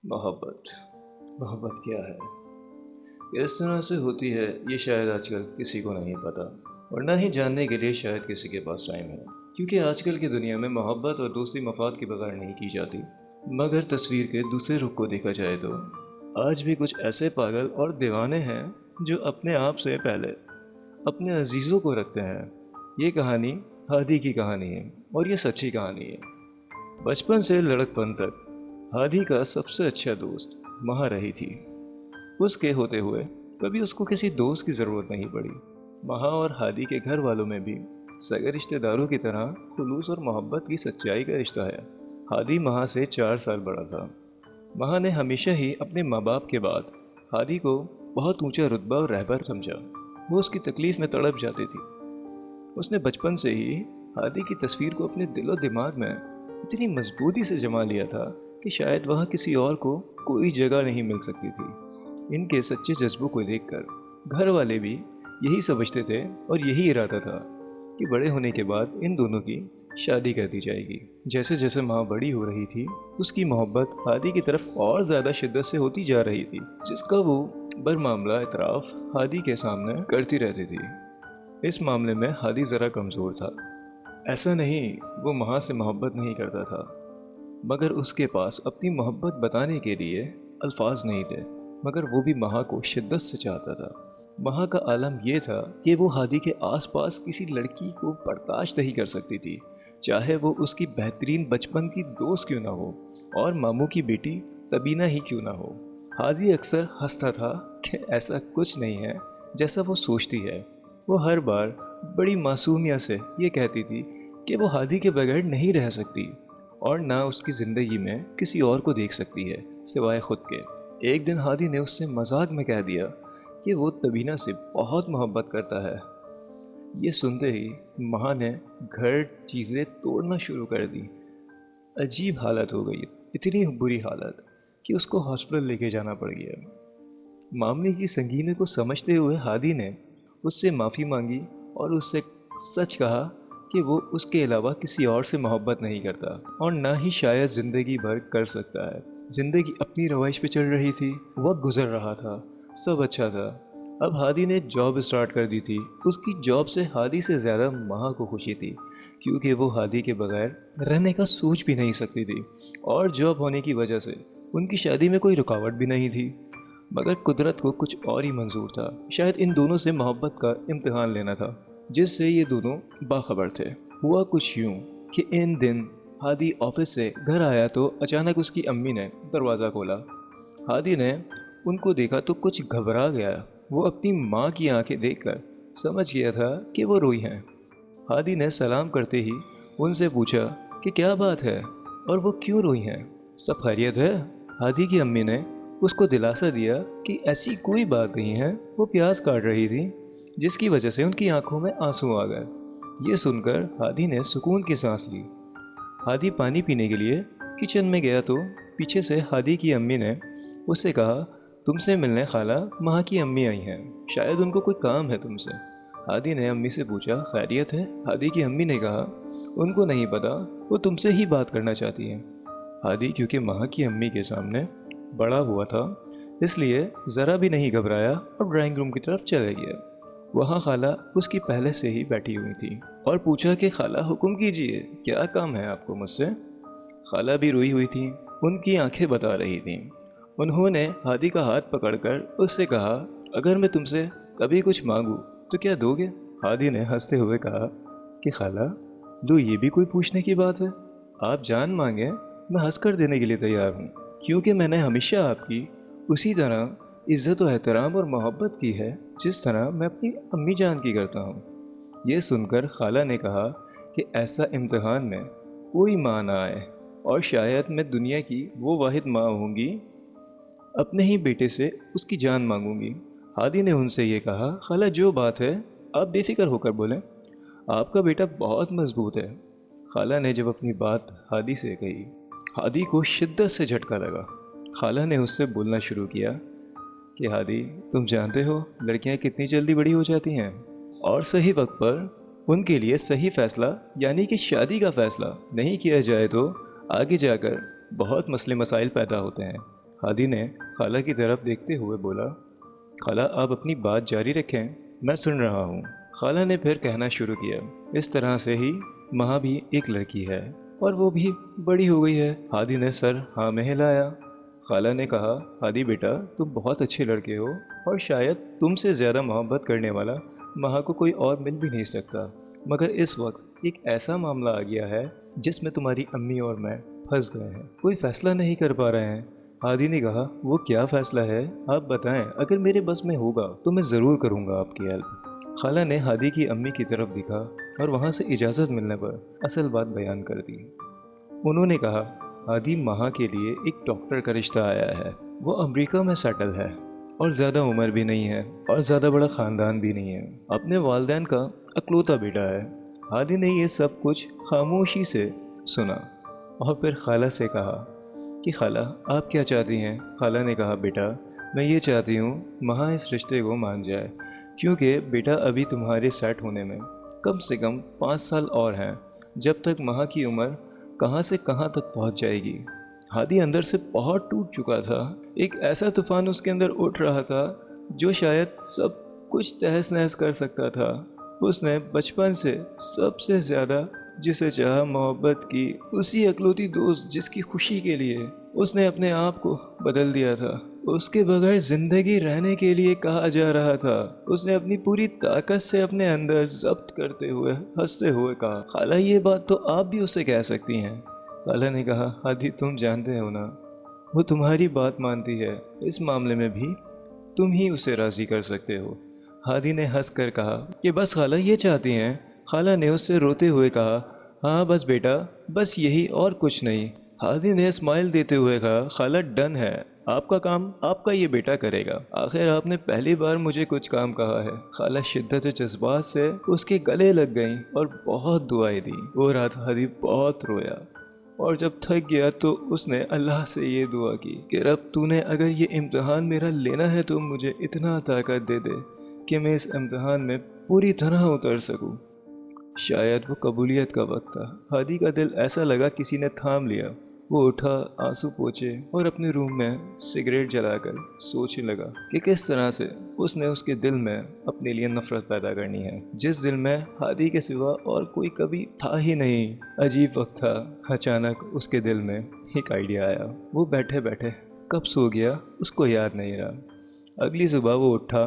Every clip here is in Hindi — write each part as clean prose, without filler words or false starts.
मोहब्बत मोहब्बत क्या है, किस तरह से होती है, ये शायद आजकल किसी को नहीं पता और ना ही जानने के लिए शायद किसी के पास टाइम है। क्योंकि आजकल की दुनिया में मोहब्बत और दोस्ती मफाद के बगैर नहीं की जाती। मगर तस्वीर के दूसरे रुख को देखा जाए तो आज भी कुछ ऐसे पागल और दीवाने हैं जो अपने आप से पहले अपने अजीज़ों को रखते हैं। ये कहानी हादी की कहानी है और ये सच्ची कहानी है। बचपन से लड़कपन तक हादी का सबसे अच्छा दोस्त महा रही थी। उसके होते हुए कभी उसको किसी दोस्त की ज़रूरत नहीं पड़ी। महा और हादी के घर वालों में भी सगे रिश्तेदारों की तरह खुलूस और मोहब्बत की सच्चाई का रिश्ता है। हादी महा से 4 साल बड़ा था। महा ने हमेशा ही अपने माँ बाप के बाद हादी को बहुत ऊंचा रुतबा और रहबर समझा। वो उसकी तकलीफ़ में तड़प जाती थी। उसने बचपन से ही हादी की तस्वीर को अपने दिलो दिमाग में इतनी मजबूती से जमा लिया था कि शायद वहाँ किसी और को कोई जगह नहीं मिल सकती थी। इनके सच्चे जज्बों को देखकर घर वाले भी यही समझते थे और यही इरादा था कि बड़े होने के बाद इन दोनों की शादी कर दी जाएगी। जैसे जैसे माँ बड़ी हो रही थी, उसकी मोहब्बत हादी की तरफ और ज़्यादा शिद्दत से होती जा रही थी, जिसका वो बरमामला इतराफ़ हादी के सामने करती रहती थी। इस मामले में हादी ज़रा कमज़ोर था। ऐसा नहीं वो महा से मोहब्बत नहीं करता था, मगर उसके पास अपनी मोहब्बत बताने के लिए अल्फाज नहीं थे। मगर वो भी महा को शिद्दत से चाहता था। महा का आलम यह था कि वो हादी के आसपास किसी लड़की को बर्दाश्त नहीं कर सकती थी, चाहे वो उसकी बेहतरीन बचपन की दोस्त क्यों ना हो और मामू की बेटी तबीना ही क्यों ना हो। हादी अक्सर हंसता था कि ऐसा कुछ नहीं है जैसा वो सोचती है। वो हर बार बड़ी मासूमियत से ये कहती थी कि वो हादी के बगैर नहीं रह सकती और ना उसकी ज़िंदगी में किसी और को देख सकती है सिवाय खुद के। एक दिन हादी ने उससे मजाक में कह दिया कि वो तबीना से बहुत मोहब्बत करता है। ये सुनते ही महा ने घर चीज़ें तोड़ना शुरू कर दी। अजीब हालत हो गई, इतनी बुरी हालत कि उसको हॉस्पिटल लेके जाना पड़ गया। मामले की संगीनी को समझते हुए हादी ने उससे माफ़ी मांगी और उससे सच कहा कि वो उसके अलावा किसी और से मोहब्बत नहीं करता और ना ही शायद ज़िंदगी भर कर सकता है। ज़िंदगी अपनी रवाइश पे चल रही थी, वक्त गुजर रहा था, सब अच्छा था। अब हादी ने जॉब स्टार्ट कर दी थी। उसकी जॉब से हादी से ज़्यादा महा को खुशी थी, क्योंकि वो हादी के बगैर रहने का सोच भी नहीं सकती थी और जॉब होने की वजह से उनकी शादी में कोई रुकावट भी नहीं थी। मगर कुदरत को कुछ और ही मंजूर था। शायद इन दोनों से मोहब्बत का इम्तिहान लेना था, जिससे ये दोनों बाखबर थे। हुआ कुछ यूँ कि इन दिन हादी ऑफिस से घर आया तो अचानक उसकी अम्मी ने दरवाज़ा खोला। हादी ने उनको देखा तो कुछ घबरा गया। वो अपनी माँ की आंखें देखकर समझ गया था कि वो रोई हैं। हादी ने सलाम करते ही उनसे पूछा कि क्या बात है और वो क्यों रोई हैं, सब खैरियत है। हादी की अम्मी ने उसको दिलासा दिया कि ऐसी कोई बात नहीं है, वो प्याज काट रही थी जिसकी वजह से उनकी आंखों में आंसू आ गए। ये सुनकर हादी ने सुकून की सांस ली। हादी पानी पीने के लिए किचन में गया तो पीछे से हादी की अम्मी ने उससे कहा, तुमसे मिलने खाला महा की अम्मी आई हैं, शायद उनको कोई काम है तुमसे। हादी ने अम्मी से पूछा, खैरियत है। हादी की अम्मी ने कहा, उनको नहीं पता, वो तुमसे ही बात करना चाहती हैं। हादी क्योंकि महा की अम्मी के सामने बड़ा हुआ था, इसलिए ज़रा भी नहीं घबराया और ड्राइंग रूम की तरफ चले गया। वहाँ खाला उसकी पहले से ही बैठी हुई थी और पूछा कि खाला हुक्म कीजिए, क्या काम है आपको मुझसे। खाला भी रोई हुई थी, उनकी आंखें बता रही थीं। उन्होंने हादी का हाथ पकड़कर उससे कहा, अगर मैं तुमसे कभी कुछ मांगूं तो क्या दोगे। हादी ने हंसते हुए कहा कि खाला, लो ये भी कोई पूछने की बात है। आप जान मांगे मैं हंसकर देने के लिए तैयार हूँ, क्योंकि मैंने हमेशा आपकी उसी तरह इज़्ज़त और एहतराम और मोहब्बत की है जिस तरह मैं अपनी अम्मी जान की करता हूँ। ये सुनकर खाला ने कहा कि ऐसा इम्तिहान में कोई माँ ना आए और शायद मैं दुनिया की वो वाहिद माँ होंगी, अपने ही बेटे से उसकी जान मांगूंगी। हादी ने उनसे ये कहा, खाला जो बात है आप बेफिक्र होकर बोलें, आपका बेटा बहुत मजबूत है। खाला ने जब अपनी बात हादी से कही, हादी को शिद्दत से झटका लगा। खाला ने उससे बोलना शुरू किया कि हादी, तुम जानते हो लड़कियां कितनी जल्दी बड़ी हो जाती हैं और सही वक्त पर उनके लिए सही फ़ैसला यानी कि शादी का फ़ैसला नहीं किया जाए तो आगे जाकर बहुत मसले मसाइल पैदा होते हैं। हादी ने खाला की तरफ देखते हुए बोला, खाला आप अपनी बात जारी रखें, मैं सुन रहा हूँ। खाला ने फिर कहना शुरू किया, इस तरह से ही माँ भी एक लड़की है और वो भी बड़ी हो गई है। हादी ने सर हाँ में हिलाया। खाला ने कहा, हादी बेटा तुम बहुत अच्छे लड़के हो और शायद तुमसे ज़्यादा मोहब्बत करने वाला माँ को कोई और मिल भी नहीं सकता, मगर इस वक्त एक ऐसा मामला आ गया है जिसमें तुम्हारी अम्मी और मैं फंस गए हैं, कोई फैसला नहीं कर पा रहे हैं। हादी ने कहा, वो क्या फ़ैसला है आप बताएं, अगर मेरे बस में होगा तो मैं ज़रूर करूँगा आपकी हेल्प। खाला ने हादी की अम्मी की तरफ दिखा और वहाँ से इजाज़त मिलने पर असल बात बयान कर दी। उन्होंने कहा, हादी माँ के लिए एक डॉक्टर का रिश्ता आया है, वो अमेरिका में सेटल है और ज़्यादा उम्र भी नहीं है और ज़्यादा बड़ा ख़ानदान भी नहीं है, अपने वालिदैन का अकलौता बेटा है। हादी ने ये सब कुछ खामोशी से सुना और फिर खाला से कहा कि खाला आप क्या चाहती हैं। खाला ने कहा, बेटा मैं ये चाहती हूँ माँ इस रिश्ते को मान जाए, क्योंकि बेटा अभी तुम्हारे सेट होने में कम से कम 5 साल और हैं, जब तक माँ की उम्र कहाँ से कहाँ तक पहुँच जाएगी। हादी अंदर से बहुत टूट चुका था, एक ऐसा तूफान उसके अंदर उठ रहा था जो शायद सब कुछ तहस नहस कर सकता था। उसने बचपन से सबसे ज़्यादा जिसे चाहा मोहब्बत की, उसी अकलौती दोस्त जिसकी खुशी के लिए उसने अपने आप को बदल दिया था, उसके बगैर जिंदगी रहने के लिए कहा जा रहा था। उसने अपनी पूरी ताकत से अपने अंदर जब्त करते हुए हंसते हुए कहा, खाला ये बात तो आप भी उससे कह सकती हैं। खाला ने कहा, हादी तुम जानते हो ना, वो तुम्हारी बात मानती है, इस मामले में भी तुम ही उसे राज़ी कर सकते हो। हादी ने हंस कर कहा कि बस खाला ये चाहती हैं। खाला ने उससे रोते हुए कहा, हाँ बस बेटा, बस यही और कुछ नहीं। हादी ने स्माइल देते हुए कहा, खाला डन है, आपका काम आपका ये बेटा करेगा, आखिर आपने पहली बार मुझे कुछ काम कहा है। खाला शिद्दत जज्बात से उसके गले लग गईं और बहुत दुआएं दी। वो रात हादी बहुत रोया और जब थक गया तो उसने अल्लाह से ये दुआ की कि रब तूने अगर ये इम्तहान मेरा लेना है तो मुझे इतना ताकत दे दे कि मैं इस इम्तहान में पूरी तरह उतर सकूं। शायद वो कबूलियत का वक्त था। हादी का दिल ऐसा लगा किसी ने थाम लिया। वो उठा, आंसू पोंछे और अपने रूम में सिगरेट जलाकर सोचने लगा कि किस तरह से उसने उसके दिल में अपने लिए नफरत पैदा करनी है, जिस दिल में हादी के सिवा और कोई कभी था ही नहीं। अजीब वक्त था। अचानक उसके दिल में एक आइडिया आया। वो बैठे बैठे कब सो गया उसको याद नहीं रहा। अगली सुबह वो उठा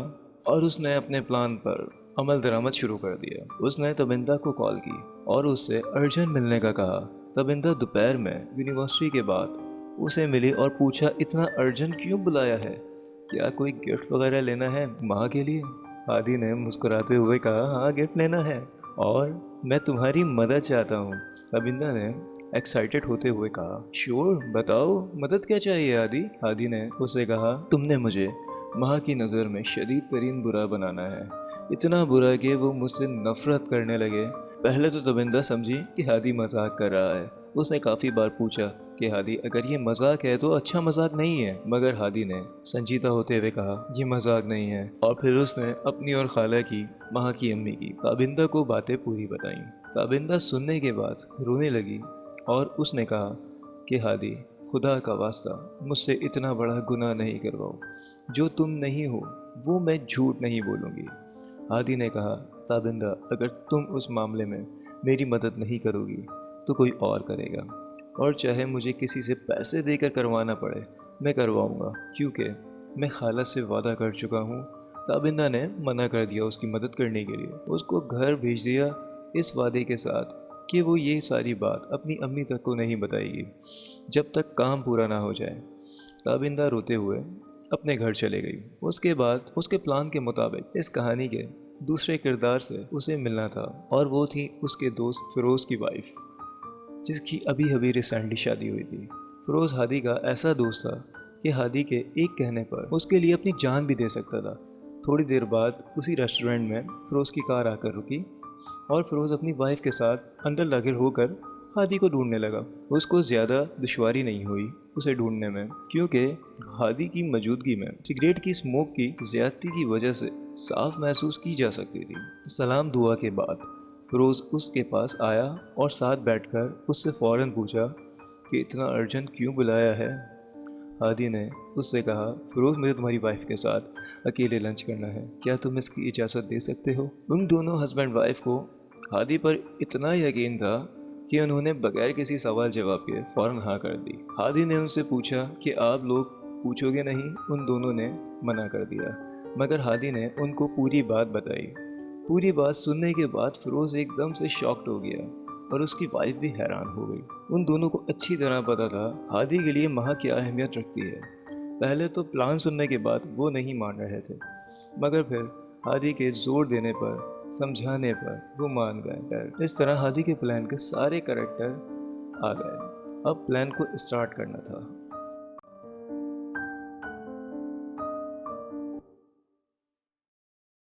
और उसने अपने प्लान पर अमल दरामद शुरू कर दिया। उसने तबिंदा को कॉल की और उससे अर्जेंट मिलने का कहा। तबिंदा दोपहर में यूनिवर्सिटी के बाद उसे मिली और पूछा, इतना अर्जेंट क्यों बुलाया है, क्या कोई गिफ्ट वगैरह लेना है माँ के लिए। हादी ने मुस्कुराते हुए कहा, हाँ गिफ्ट लेना है और मैं तुम्हारी मदद चाहता हूँ। तबिंदा ने एक्साइटेड होते हुए कहा, श्योर बताओ मदद क्या चाहिए हादी। हादी ने उसे कहा, तुमने मुझे माँ की नज़र में शदीद तरीन बुरा बनाना है, इतना बुरा कि वो मुझसे नफरत करने लगे। पहले तो तबिंदा समझी कि हादी मजाक कर रहा है। उसने काफ़ी बार पूछा कि हादी अगर ये मजाक है तो अच्छा मजाक नहीं है, मगर हादी ने संजीदा होते हुए कहा, ये मजाक नहीं है। और फिर उसने अपनी और खाला की, माँ की अम्मी की, ताबिंदा को बातें पूरी बताईं। ताबिंदा सुनने के बाद रोने लगी और उसने कहा कि हादी खुदा का वास्ता मुझसे इतना बड़ा गुनाह नहीं करवाओ, जो तुम नहीं हो वो मैं झूठ नहीं बोलूँगी। हादी ने कहा, ताबिंदा अगर तुम उस मामले में मेरी मदद नहीं करोगी तो कोई और करेगा, और चाहे मुझे किसी से पैसे देकर करवाना पड़े मैं करवाऊँगा, क्योंकि मैं खाला से वादा कर चुका हूँ। ताबिंदा ने मना कर दिया उसकी मदद करने के लिए। उसको घर भेज दिया इस वादे के साथ कि वो ये सारी बात अपनी अम्मी तक को नहीं बताएगी जब तक काम पूरा ना हो जाए। ताबिंदा रोते हुए अपने घर चले गई। उसके बाद उसके प्लान के मुताबिक इस कहानी के दूसरे किरदार से उसे मिलना था, और वो थी उसके दोस्त फ़िरोज़ की वाइफ, जिसकी अभी अभी रिसेंटली शादी हुई थी। फ़िरोज़ हादी का ऐसा दोस्त था कि हादी के एक कहने पर उसके लिए अपनी जान भी दे सकता था। थोड़ी देर बाद उसी रेस्टोरेंट में फ़िरोज़ की कार आकर रुकी और फ़िरोज़ अपनी वाइफ के साथ अंदर दाखिल होकर हादी को ढूंढने लगा। उसको ज़्यादा दुश्वारी नहीं हुई उसे ढूंढने में, क्योंकि हादी की मौजूदगी में सिगरेट की स्मोक की ज़्यादती की वजह से साफ महसूस की जा सकती थी। सलाम दुआ के बाद फ़िरोज़ उसके पास आया और साथ बैठकर उससे फ़ौरन पूछा कि इतना अर्जेंट क्यों बुलाया है। हादी ने उससे कहा, फिरोज मुझे तुम्हारी वाइफ के साथ अकेले लंच करना है, क्या तुम इसकी इजाज़त दे सकते हो? उन दोनों हस्बैंड वाइफ को हादी पर इतना यकीन था कि उन्होंने बगैर किसी सवाल जवाब के फ़ौरन हाँ कर दी। हादी ने उनसे पूछा कि आप लोग पूछोगे नहीं? उन दोनों ने मना कर दिया, मगर हादी ने उनको पूरी बात बताई। पूरी बात सुनने के बाद फिरोज़ एकदम से शॉक्ड हो गया और उसकी वाइफ भी हैरान हो गई। उन दोनों को अच्छी तरह पता था हादी के लिए माँ क्या अहमियत रखती है। पहले तो प्लान सुनने के बाद वो नहीं मान रहे थे, मगर फिर हादी के जोर देने पर, समझाने पर वो मान गए। इस तरह हादी के प्लान के सारे करेक्टर आ गए। अब प्लान को स्टार्ट करना था।